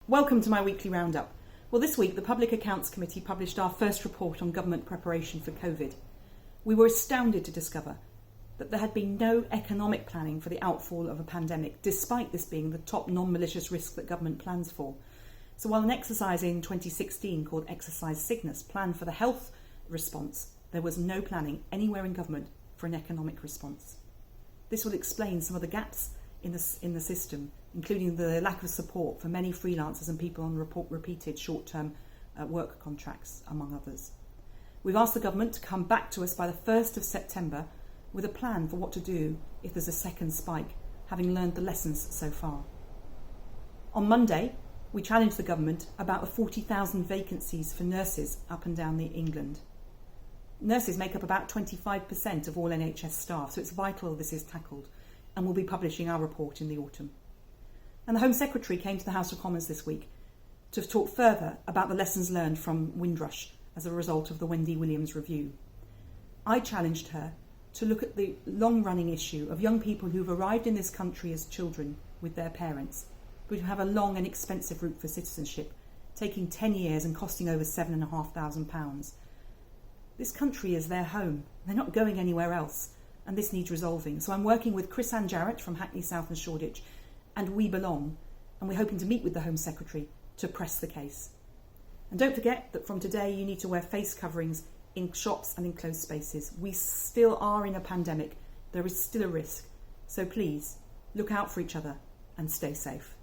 Welcome to my weekly roundup. Well, this week the Public Accounts Committee published our first report on government preparation for COVID. We were astounded to discover that there had been no economic planning for the outfall of a pandemic, despite this being the top non-malicious risk that government plans for. So while an exercise in 2016 called Exercise Cygnus planned for the health response, there was no planning anywhere in government for an economic response. This will explain some of the gaps in the system, including the lack of support for many freelancers and people on repeated short-term work contracts, among others. We've asked the government to come back to us by the 1st of September with a plan for what to do if there's a second spike, having learned the lessons so far. On Monday, we challenged the government about the 40,000 vacancies for nurses up and down England. Nurses make up about 25% of all NHS staff, so it's vital this is tackled, and we'll be publishing our report in the autumn. And the Home Secretary came to the House of Commons this week to talk further about the lessons learned from Windrush as a result of the Wendy Williams review. I challenged her to look at the long-running issue of young people who've arrived in this country as children with their parents, but who have a long and expensive route for citizenship, taking 10 years and costing over £7,500. This country is their home. They're not going anywhere else, and this needs resolving. So I'm working with Chris Ann Jarrett from Hackney South and Shoreditch and We Belong, and we're hoping to meet with the Home Secretary to press the case. And don't forget that from today you need to wear face coverings in shops and in closed spaces. We still are in a pandemic. There is still a risk. So please, look out for each other and stay safe.